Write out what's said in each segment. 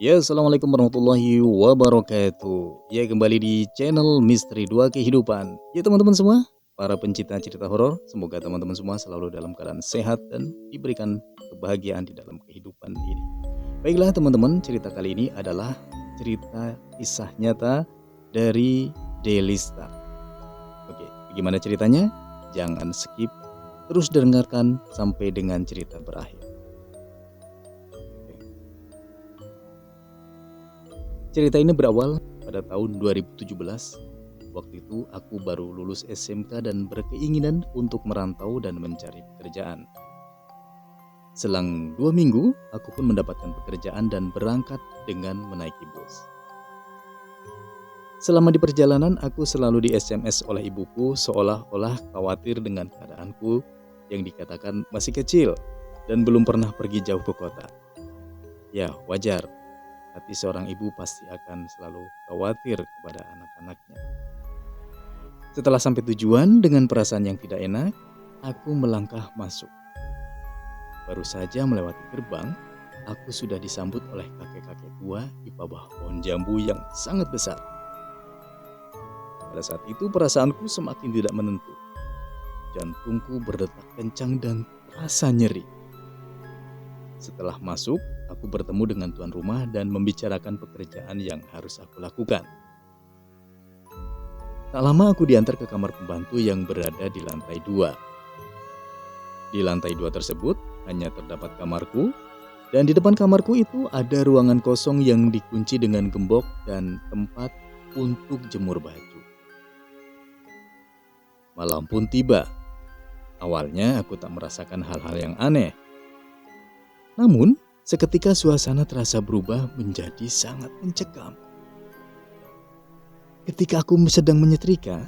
Ya, assalamualaikum warahmatullahi wabarakatuh. Ya, kembali di channel Misteri 2 Kehidupan. Ya, teman-teman semua, para pencinta cerita horor, semoga teman-teman semua selalu dalam keadaan sehat dan diberikan kebahagiaan di dalam kehidupan ini. Baiklah, teman-teman, cerita kali ini adalah cerita kisah nyata dari Delista. Oke, bagaimana ceritanya? Jangan skip, terus dengarkan sampai dengan cerita berakhir. Cerita ini berawal pada tahun 2017. Waktu itu aku baru lulus SMK dan berkeinginan untuk merantau dan mencari pekerjaan. Selang 2 minggu, aku pun mendapatkan pekerjaan dan berangkat dengan menaiki bus. Selama di perjalanan, aku selalu di SMS oleh ibuku seolah-olah khawatir dengan keadaanku yang dikatakan masih kecil dan belum pernah pergi jauh ke kota. Ya, wajar. Hati seorang ibu pasti akan selalu khawatir kepada anak-anaknya. Setelah sampai tujuan dengan perasaan yang tidak enak, aku melangkah masuk. Baru saja melewati gerbang, aku sudah disambut oleh kakek-kakek tua di bawah pohon jambu yang sangat besar. Pada saat itu perasaanku semakin tidak menentu. Jantungku berdetak kencang dan terasa nyeri. Setelah masuk, aku bertemu dengan tuan rumah dan membicarakan pekerjaan yang harus aku lakukan. Tak lama aku diantar ke kamar pembantu yang berada di lantai 2. Di lantai 2 tersebut hanya terdapat kamarku, dan di depan kamarku itu ada ruangan kosong yang dikunci dengan gembok dan tempat untuk jemur baju. Malam pun tiba. Awalnya aku tak merasakan hal-hal yang aneh. Namun, seketika suasana terasa berubah menjadi sangat mencekam. Ketika aku sedang menyetrika,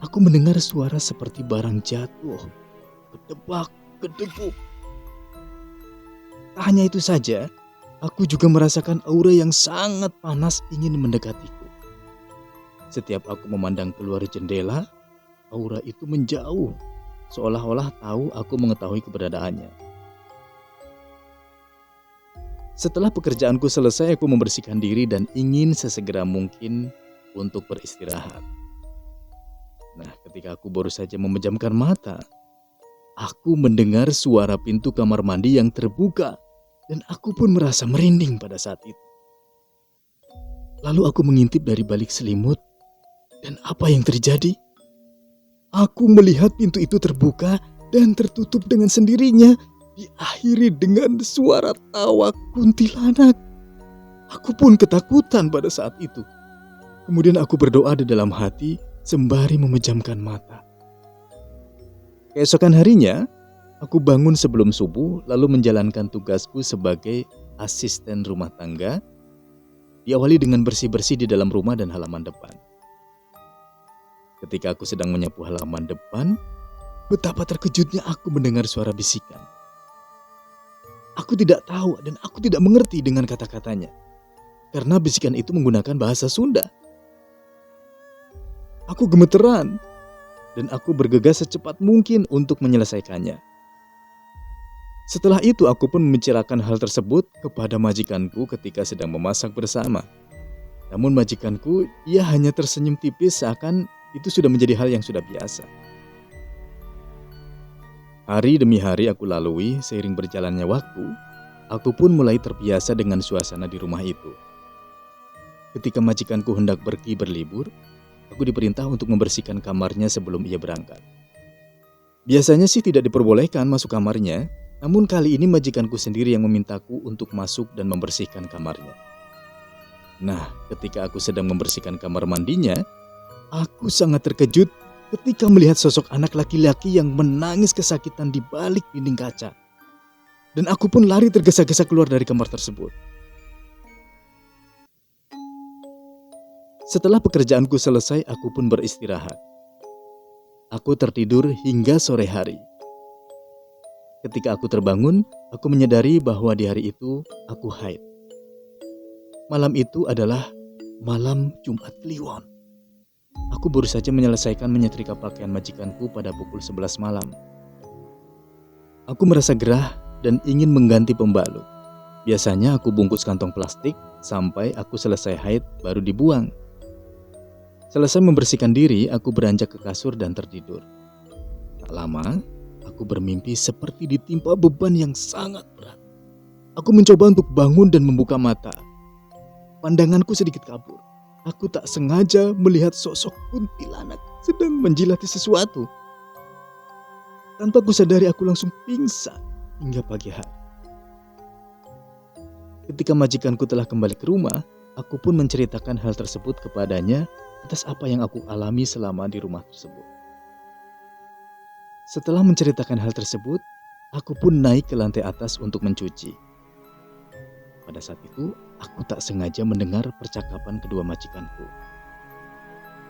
aku mendengar suara seperti barang jatuh, gedebak, gedebuk. Tak hanya itu saja, aku juga merasakan aura yang sangat panas ingin mendekatiku. Setiap aku memandang keluar jendela, aura itu menjauh, seolah-olah tahu aku mengetahui keberadaannya. Setelah pekerjaanku selesai, aku membersihkan diri dan ingin sesegera mungkin untuk beristirahat. Nah, ketika aku baru saja memejamkan mata, aku mendengar suara pintu kamar mandi yang terbuka dan aku pun merasa merinding pada saat itu. Lalu aku mengintip dari balik selimut dan apa yang terjadi? Aku melihat pintu itu terbuka dan tertutup dengan sendirinya. Diakhiri dengan suara tawa kuntilanak. Aku pun ketakutan pada saat itu. Kemudian aku berdoa di dalam hati sembari memejamkan mata. Keesokan harinya, aku bangun sebelum subuh lalu menjalankan tugasku sebagai asisten rumah tangga. Diawali dengan bersih-bersih di dalam rumah dan halaman depan. Ketika aku sedang menyapu halaman depan, betapa terkejutnya aku mendengar suara bisikan. Aku tidak tahu dan aku tidak mengerti dengan kata-katanya, karena bisikan itu menggunakan bahasa Sunda. Aku gemeteran, dan aku bergegas secepat mungkin untuk menyelesaikannya. Setelah itu aku pun membicarakan hal tersebut kepada majikanku ketika sedang memasak bersama. Namun majikanku, ia hanya tersenyum tipis seakan itu sudah menjadi hal yang sudah biasa. Hari demi hari aku lalui, seiring berjalannya waktu, aku pun mulai terbiasa dengan suasana di rumah itu. Ketika majikanku hendak pergi berlibur, aku diperintah untuk membersihkan kamarnya sebelum ia berangkat. Biasanya sih tidak diperbolehkan masuk kamarnya, namun kali ini majikanku sendiri yang memintaku untuk masuk dan membersihkan kamarnya. Nah, ketika aku sedang membersihkan kamar mandinya, aku sangat terkejut ketika melihat sosok anak laki-laki yang menangis kesakitan di balik dinding kaca. Dan aku pun lari tergesa-gesa keluar dari kamar tersebut. Setelah pekerjaanku selesai, aku pun beristirahat. Aku tertidur hingga sore hari. Ketika aku terbangun, aku menyadari bahwa di hari itu aku haid. Malam itu adalah malam Jumat Kliwon. Aku baru saja menyelesaikan menyetrika pakaian majikanku pada pukul 11 malam. Aku merasa gerah dan ingin mengganti pembalut. Biasanya aku bungkus kantong plastik sampai aku selesai haid baru dibuang. Selesai membersihkan diri, aku beranjak ke kasur dan tertidur. Tak lama, aku bermimpi seperti ditimpa beban yang sangat berat. Aku mencoba untuk bangun dan membuka mata. Pandanganku sedikit kabur. Aku tak sengaja melihat sosok kuntilanak sedang menjilati sesuatu. Tanpa kusadari aku langsung pingsan hingga pagi hari. Ketika majikanku telah kembali ke rumah, aku pun menceritakan hal tersebut kepadanya atas apa yang aku alami selama di rumah tersebut. Setelah menceritakan hal tersebut, aku pun naik ke lantai atas untuk mencuci. Pada saat itu, aku tak sengaja mendengar percakapan kedua majikanku.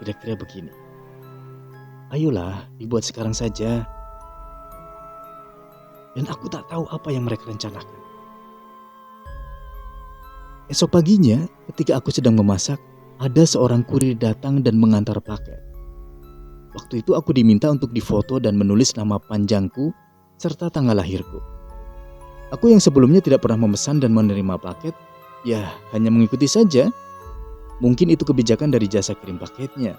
Kira-kira begini, "Ayolah, dibuat sekarang saja." Dan aku tak tahu apa yang mereka rencanakan. Esok paginya, ketika aku sedang memasak, ada seorang kurir datang dan mengantar paket. Waktu itu aku diminta untuk difoto dan menulis nama panjangku serta tanggal lahirku. Aku yang sebelumnya tidak pernah memesan dan menerima paket, ya hanya mengikuti saja. Mungkin itu kebijakan dari jasa kirim paketnya.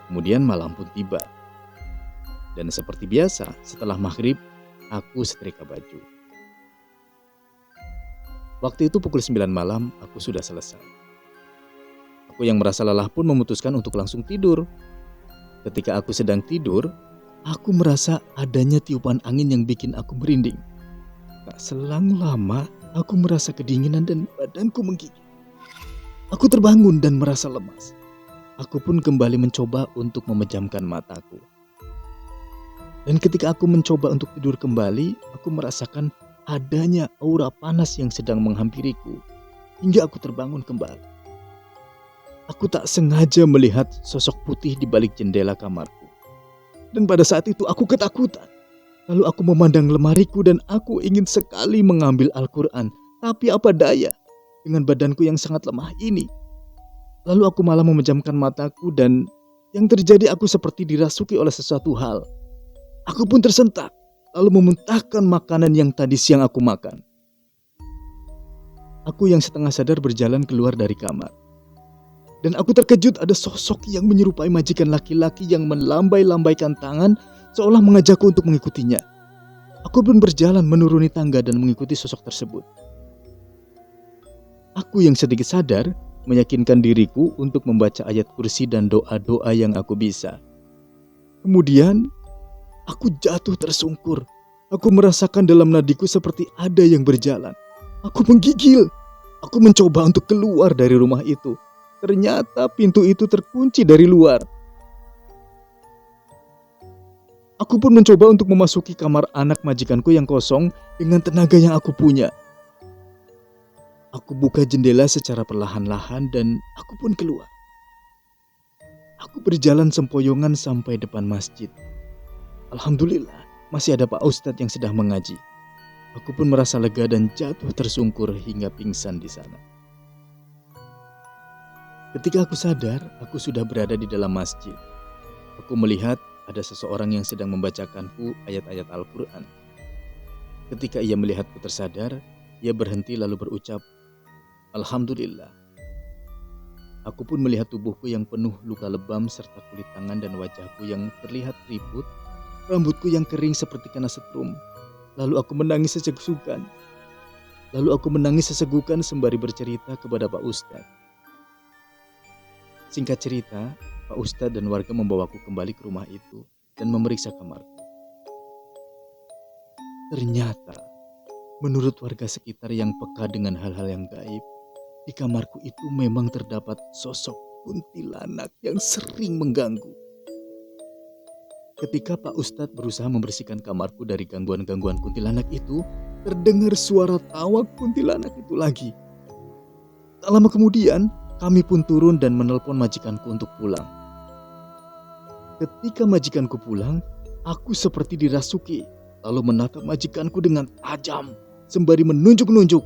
Kemudian malam pun tiba. Dan seperti biasa, setelah maghrib, aku setrika baju. Waktu itu pukul 9 malam, aku sudah selesai. Aku yang merasa lelah pun memutuskan untuk langsung tidur. Ketika aku sedang tidur, aku merasa adanya tiupan angin yang bikin aku merinding. Tak selang lama, aku merasa kedinginan dan badanku menggigil. Aku terbangun dan merasa lemas. Aku pun kembali mencoba untuk memejamkan mataku. Dan ketika aku mencoba untuk tidur kembali, aku merasakan adanya aura panas yang sedang menghampiriku hingga aku terbangun kembali. Aku tak sengaja melihat sosok putih di balik jendela kamarku. Dan pada saat itu aku ketakutan. Lalu aku memandang lemariku dan aku ingin sekali mengambil Al-Quran. Tapi apa daya dengan badanku yang sangat lemah ini. Lalu aku malah memejamkan mataku dan yang terjadi aku seperti dirasuki oleh sesuatu hal. Aku pun tersentak. Lalu memuntahkan makanan yang tadi siang aku makan. Aku yang setengah sadar berjalan keluar dari kamar. Dan aku terkejut ada sosok yang menyerupai majikan laki-laki yang melambai-lambaikan tangan seolah mengajakku untuk mengikutinya. Aku pun berjalan menuruni tangga dan mengikuti sosok tersebut. Aku yang sedikit sadar meyakinkan diriku untuk membaca ayat kursi dan doa-doa yang aku bisa. Kemudian aku jatuh tersungkur. Aku merasakan dalam nadiku seperti ada yang berjalan. Aku menggigil. Aku mencoba untuk keluar dari rumah itu. Ternyata pintu itu terkunci dari luar. Aku pun mencoba untuk memasuki kamar anak majikanku yang kosong dengan tenaga yang aku punya. Aku buka jendela secara perlahan-lahan dan aku pun keluar. Aku berjalan sempoyongan sampai depan masjid. Alhamdulillah, masih ada Pak Ustadz yang sedang mengaji. Aku pun merasa lega dan jatuh tersungkur hingga pingsan di sana. Ketika aku sadar, aku sudah berada di dalam masjid. Aku melihat ada seseorang yang sedang membacakanku ayat-ayat Al-Quran. Ketika ia melihatku tersadar, ia berhenti lalu berucap, "Alhamdulillah." Aku pun melihat tubuhku yang penuh luka lebam serta kulit tangan dan wajahku yang terlihat keriput, rambutku yang kering seperti kena setrum. Lalu aku menangis sesegukan sembari bercerita kepada Pak Ustadz. Singkat cerita, Pak Ustadz dan warga membawaku kembali ke rumah itu dan memeriksa kamarku. Ternyata, menurut warga sekitar yang peka dengan hal-hal yang gaib, di kamarku itu memang terdapat sosok kuntilanak yang sering mengganggu. Ketika Pak Ustadz berusaha membersihkan kamarku dari gangguan-gangguan kuntilanak itu, terdengar suara tawa kuntilanak itu lagi. Tak lama kemudian, kami pun turun dan menelpon majikanku untuk pulang. Ketika majikanku pulang, aku seperti dirasuki, lalu menatap majikanku dengan tajam, sembari menunjuk-nunjuk.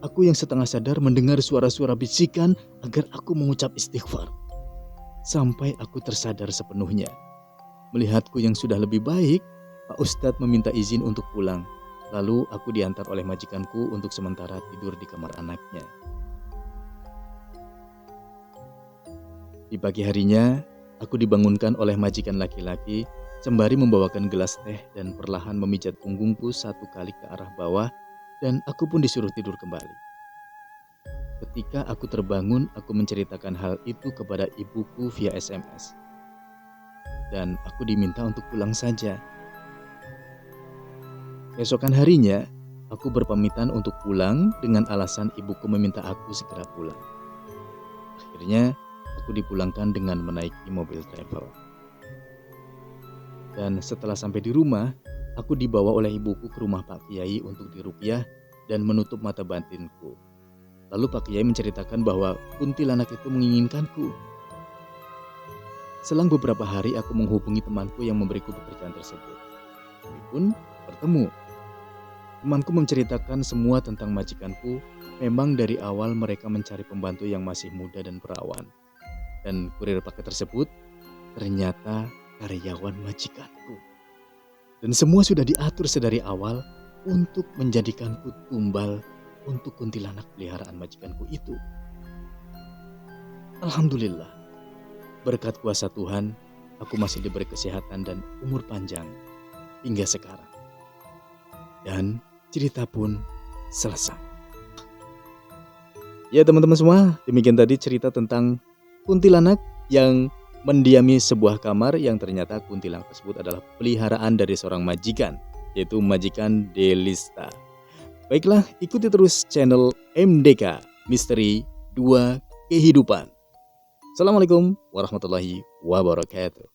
Aku yang setengah sadar mendengar suara-suara bisikan agar aku mengucap istighfar. Sampai aku tersadar sepenuhnya. Melihatku yang sudah lebih baik, Pak Ustadz meminta izin untuk pulang. Lalu aku diantar oleh majikanku untuk sementara tidur di kamar anaknya. Di pagi harinya, aku dibangunkan oleh majikan laki-laki sembari membawakan gelas teh dan perlahan memijat punggungku 1 kali ke arah bawah, dan aku pun disuruh tidur kembali. Ketika aku terbangun, aku menceritakan hal itu kepada ibuku via SMS. Dan aku diminta untuk pulang saja. Keesokan harinya, aku berpamitan untuk pulang dengan alasan ibuku meminta aku segera pulang. Akhirnya, aku dipulangkan dengan menaiki mobil travel. Dan setelah sampai di rumah, aku dibawa oleh ibuku ke rumah Pak Kiai untuk diruqyah dan menutup mata batinku. Lalu Pak Kiai menceritakan bahwa kuntilanak itu menginginkanku. Selang beberapa hari aku menghubungi temanku yang memberiku pekerjaan tersebut. Kami pun bertemu. Temanku menceritakan semua tentang majikanku. Memang dari awal mereka mencari pembantu yang masih muda dan perawan. Dan kurir paket tersebut ternyata karyawan majikanku. Dan semua sudah diatur sedari awal untuk menjadikanku tumbal untuk kuntilanak peliharaan majikanku itu. Alhamdulillah, berkat kuasa Tuhan, aku masih diberi kesehatan dan umur panjang hingga sekarang. Dan cerita pun selesai. Ya teman-teman semua, demikian tadi cerita tentang kuntilanak yang mendiami sebuah kamar yang ternyata kuntilanak tersebut adalah peliharaan dari seorang majikan, yaitu majikan Delista. Baiklah, ikuti terus channel MDK Misteri 2 Kehidupan. Assalamualaikum warahmatullahi wabarakatuh.